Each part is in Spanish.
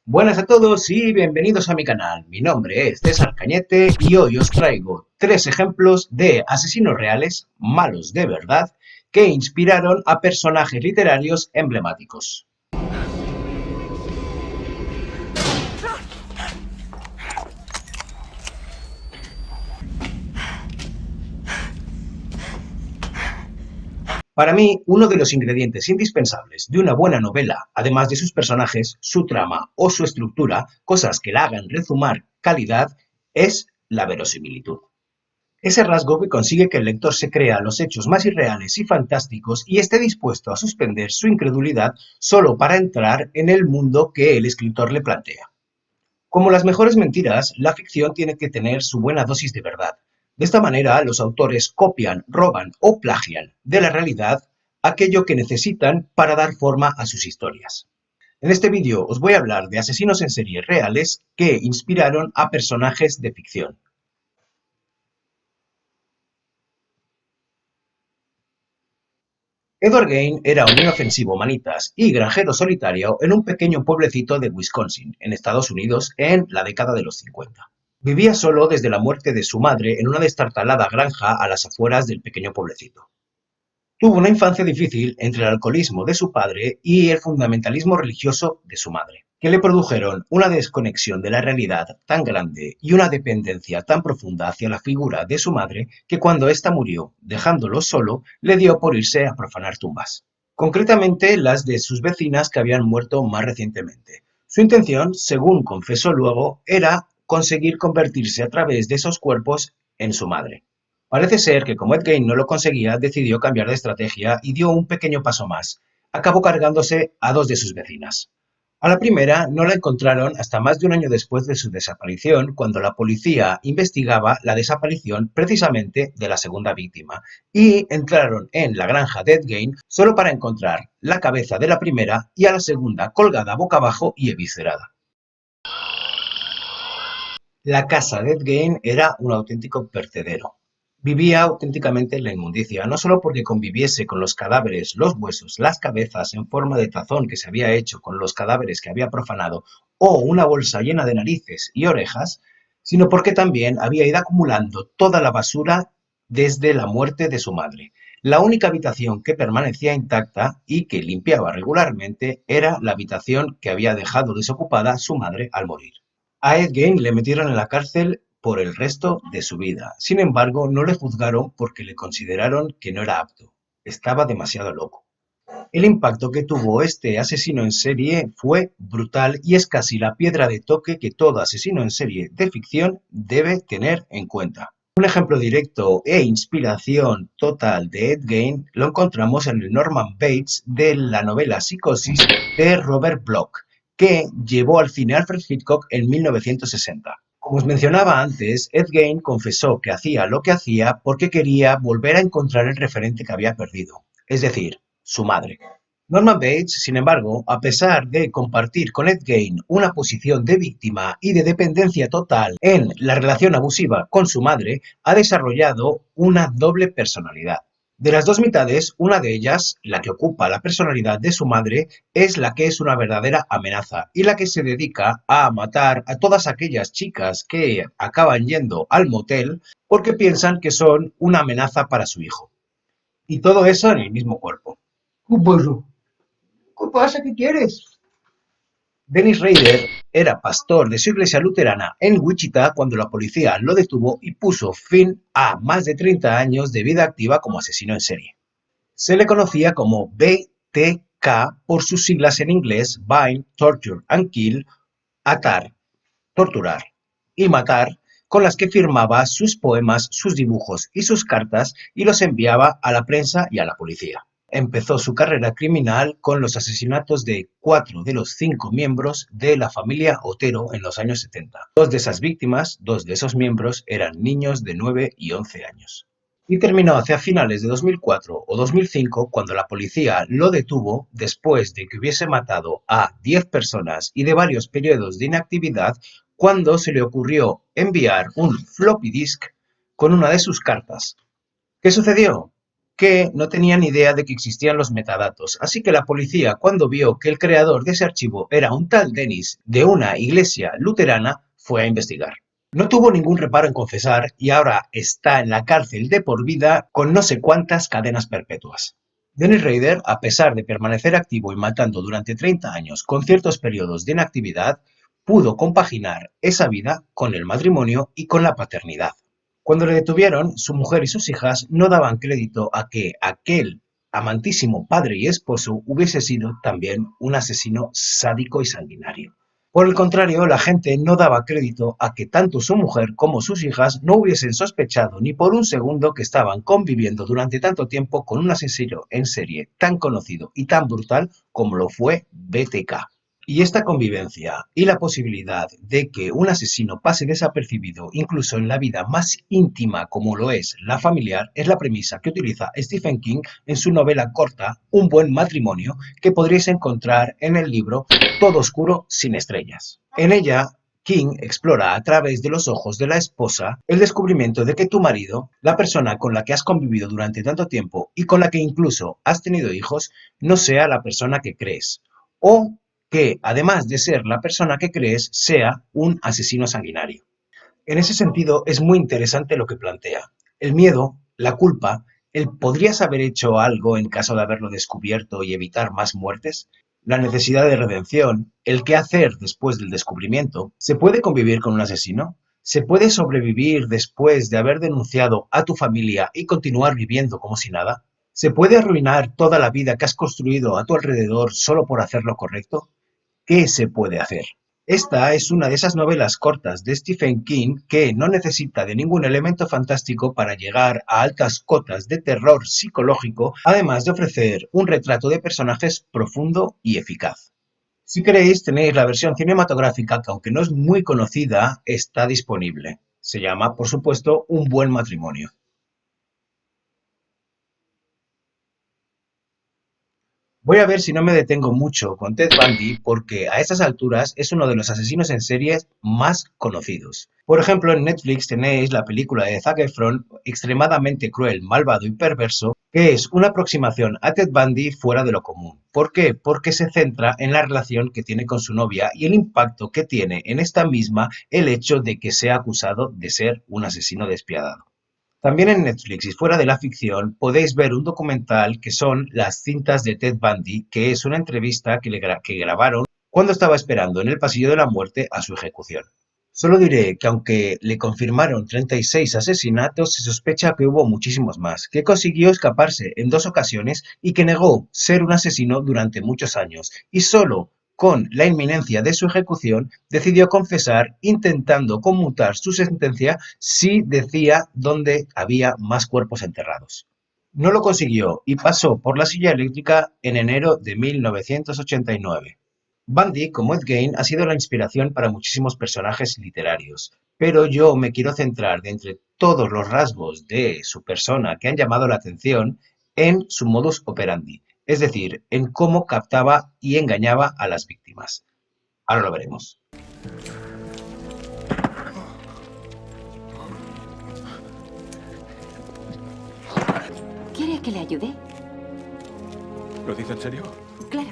Buenas a todos y bienvenidos a mi canal. Mi nombre es César Cañete y hoy os traigo 3 ejemplos de asesinos reales, malos de verdad, que inspiraron a personajes literarios emblemáticos. Para mí, uno de los ingredientes indispensables de una buena novela, además de sus personajes, su trama o su estructura, cosas que la hagan rezumar calidad, es la verosimilitud. Ese rasgo que consigue que el lector se crea los hechos más irreales y fantásticos y esté dispuesto a suspender su incredulidad solo para entrar en el mundo que el escritor le plantea. Como las mejores mentiras, la ficción tiene que tener su buena dosis de verdad. De esta manera, los autores copian, roban o plagian de la realidad aquello que necesitan para dar forma a sus historias. En este vídeo os voy a hablar de asesinos en serie reales que inspiraron a personajes de ficción. Edward Gain era un inofensivo manitas y granjero solitario en un pequeño pueblecito de Wisconsin, en Estados Unidos, en la década de los 50. Vivía solo desde la muerte de su madre en una destartalada granja a las afueras del pequeño pueblecito. Tuvo una infancia difícil entre el alcoholismo de su padre y el fundamentalismo religioso de su madre, que le produjeron una desconexión de la realidad tan grande y una dependencia tan profunda hacia la figura de su madre que cuando ésta murió, dejándolo solo, le dio por irse a profanar tumbas. Concretamente las de sus vecinas que habían muerto más recientemente. Su intención, según confesó luego, era conseguir convertirse a través de esos cuerpos en su madre. Parece ser que como Ed Gein no lo conseguía, decidió cambiar de estrategia y dio un pequeño paso más. Acabó cargándose a 2 de sus vecinas. A la primera no la encontraron hasta más de un año después de su desaparición, cuando la policía investigaba la desaparición precisamente de la segunda víctima, y entraron en la granja de Ed Gein solo para encontrar la cabeza de la primera y a la segunda colgada boca abajo y eviscerada. La casa de Ed Gein era un auténtico vertedero. Vivía auténticamente en la inmundicia, no solo porque conviviese con los cadáveres, los huesos, las cabezas en forma de tazón que se había hecho con los cadáveres que había profanado, o una bolsa llena de narices y orejas, sino porque también había ido acumulando toda la basura desde la muerte de su madre. La única habitación que permanecía intacta y que limpiaba regularmente era la habitación que había dejado desocupada su madre al morir. A Ed Gein le metieron en la cárcel por el resto de su vida. Sin embargo, no le juzgaron porque le consideraron que no era apto. Estaba demasiado loco. El impacto que tuvo este asesino en serie fue brutal y es casi la piedra de toque que todo asesino en serie de ficción debe tener en cuenta. Un ejemplo directo e inspiración total de Ed Gein lo encontramos en el Norman Bates de la novela Psicosis de Robert Bloch, que llevó al cine Alfred Hitchcock en 1960. Como os mencionaba antes, Ed Gein confesó que hacía lo que hacía porque quería volver a encontrar el referente que había perdido, es decir, su madre. Norman Bates, sin embargo, a pesar de compartir con Ed Gein una posición de víctima y de dependencia total en la relación abusiva con su madre, ha desarrollado una doble personalidad. De las dos mitades, una de ellas, la que ocupa la personalidad de su madre, es la que es una verdadera amenaza y la que se dedica a matar a todas aquellas chicas que acaban yendo al motel porque piensan que son una amenaza para su hijo. Y todo eso en el mismo cuerpo. ¿Qué pasa? ¿Qué pasa? ¿Qué quieres? Dennis Rader era pastor de su iglesia luterana en Wichita cuando la policía lo detuvo y puso fin a más de 30 años de vida activa como asesino en serie. Se le conocía como BTK por sus siglas en inglés: Bind, Torture and Kill, atar, torturar y matar, con las que firmaba sus poemas, sus dibujos y sus cartas y los enviaba a la prensa y a la policía. Empezó su carrera criminal con los asesinatos de 4 de los 5 miembros de la familia Otero en los años 70. 2 de esas víctimas, 2 de esos miembros, eran niños de 9 y 11 años. Y terminó hacia finales de 2004 o 2005 cuando la policía lo detuvo después de que hubiese matado a 10 personas y de varios periodos de inactividad, cuando se le ocurrió enviar un floppy disk con una de sus cartas. ¿Qué sucedió? que no tenía ni idea de que existían los metadatos. Así que la policía, cuando vio que el creador de ese archivo era un tal Dennis de una iglesia luterana, fue a investigar. No tuvo ningún reparo en confesar y ahora está en la cárcel de por vida con no sé cuántas cadenas perpetuas. Dennis Rader, a pesar de permanecer activo y matando durante 30 años con ciertos periodos de inactividad, pudo compaginar esa vida con el matrimonio y con la paternidad. Cuando le detuvieron, su mujer y sus hijas no daban crédito a que aquel amantísimo padre y esposo hubiese sido también un asesino sádico y sanguinario. Por el contrario, la gente no daba crédito a que tanto su mujer como sus hijas no hubiesen sospechado ni por un segundo que estaban conviviendo durante tanto tiempo con un asesino en serie tan conocido y tan brutal como lo fue BTK. Y esta convivencia y la posibilidad de que un asesino pase desapercibido incluso en la vida más íntima como lo es la familiar es la premisa que utiliza Stephen King en su novela corta Un buen matrimonio, que podréis encontrar en el libro Todo oscuro sin estrellas. En ella, King explora a través de los ojos de la esposa el descubrimiento de que tu marido, la persona con la que has convivido durante tanto tiempo y con la que incluso has tenido hijos, no sea la persona que crees, o que, además de ser la persona que crees, sea un asesino sanguinario. En ese sentido, es muy interesante lo que plantea. El miedo, la culpa, el ¿podrías haber hecho algo en caso de haberlo descubierto y evitar más muertes? La necesidad de redención, el qué hacer después del descubrimiento. ¿Se puede convivir con un asesino? ¿Se puede sobrevivir después de haber denunciado a tu familia y continuar viviendo como si nada? ¿Se puede arruinar toda la vida que has construido a tu alrededor solo por hacer lo correcto? ¿Qué se puede hacer? Esta es una de esas novelas cortas de Stephen King que no necesita de ningún elemento fantástico para llegar a altas cotas de terror psicológico, además de ofrecer un retrato de personajes profundo y eficaz. Si queréis, tenéis la versión cinematográfica que, aunque no es muy conocida, está disponible. Se llama, por supuesto, Un buen matrimonio. Voy a ver si no me detengo mucho con Ted Bundy porque a estas alturas es uno de los asesinos en series más conocidos. Por ejemplo, en Netflix tenéis la película de Zac Efron, extremadamente cruel, malvado y perverso, que es una aproximación a Ted Bundy fuera de lo común. ¿Por qué? Porque se centra en la relación que tiene con su novia y el impacto que tiene en esta misma el hecho de que sea acusado de ser un asesino despiadado. También en Netflix y fuera de la ficción podéis ver un documental que son las cintas de Ted Bundy, que es una entrevista que grabaron cuando estaba esperando en el pasillo de la muerte a su ejecución. Solo diré que aunque le confirmaron 36 asesinatos, se sospecha que hubo muchísimos más, que consiguió escaparse en 2 ocasiones y que negó ser un asesino durante muchos años, y solo con la inminencia de su ejecución decidió confesar intentando conmutar su sentencia si decía dónde había más cuerpos enterrados. No lo consiguió y pasó por la silla eléctrica en enero de 1989. Bundy, como Ed Gein, ha sido la inspiración para muchísimos personajes literarios, pero yo me quiero centrar de entre todos los rasgos de su persona que han llamado la atención en su modus operandi, es decir, en cómo captaba y engañaba a las víctimas. Ahora lo veremos. ¿Quiere que le ayude? ¿Lo dice en serio? Claro.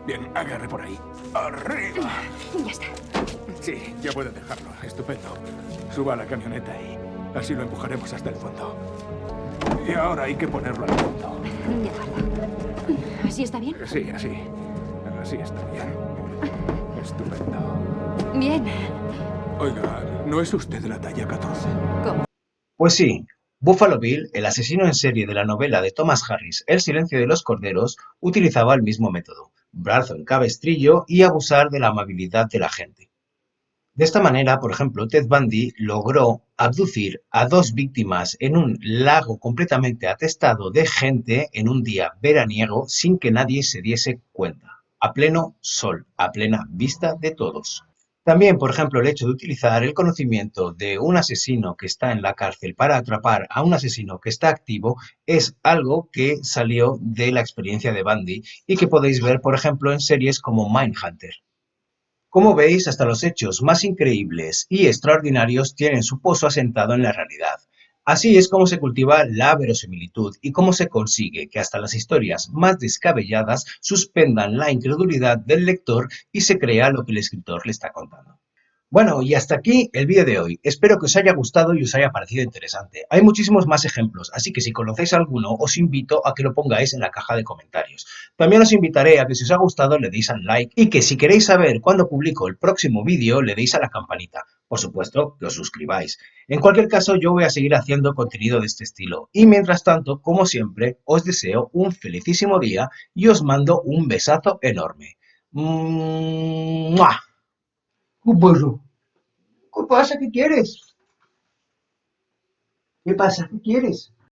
Bien, agarre por ahí. ¡Arriba! Ya está. Sí, ya puede dejarlo. Estupendo. Suba a la camioneta y así lo empujaremos hasta el fondo. Y ahora hay que ponerlo al fondo. De acuerdo. ¿Así está bien? Sí, así. Así está bien. Estupendo. Bien. Oiga, ¿no es usted de la talla 14? ¿Cómo? Pues sí, Buffalo Bill, el asesino en serie de la novela de Thomas Harris El silencio de los corderos, utilizaba el mismo método: brazo en cabestrillo y abusar de la amabilidad de la gente. De esta manera, por ejemplo, Ted Bundy logró abducir a 2 víctimas en un lago completamente atestado de gente en un día veraniego sin que nadie se diese cuenta, a pleno sol, a plena vista de todos. También, por ejemplo, el hecho de utilizar el conocimiento de un asesino que está en la cárcel para atrapar a un asesino que está activo es algo que salió de la experiencia de Bundy y que podéis ver, por ejemplo, en series como Mindhunter. Como veis, hasta los hechos más increíbles y extraordinarios tienen su pozo asentado en la realidad. Así es como se cultiva la verosimilitud y cómo se consigue que hasta las historias más descabelladas suspendan la incredulidad del lector y se crea lo que el escritor le está contando. Bueno, y hasta aquí el vídeo de hoy. Espero que os haya gustado y os haya parecido interesante. Hay muchísimos más ejemplos, así que si conocéis alguno, os invito a que lo pongáis en la caja de comentarios. También os invitaré a que si os ha gustado le deis al like y que si queréis saber cuándo publico el próximo vídeo, le deis a la campanita. Por supuesto, que os suscribáis. En cualquier caso, yo voy a seguir haciendo contenido de este estilo. Y mientras tanto, como siempre, os deseo un felicísimo día y os mando un besazo enorme. ¡Mua! ¿Qué pasa? ¿Qué pasa? ¿Qué quieres? ¿Qué pasa? ¿Qué quieres?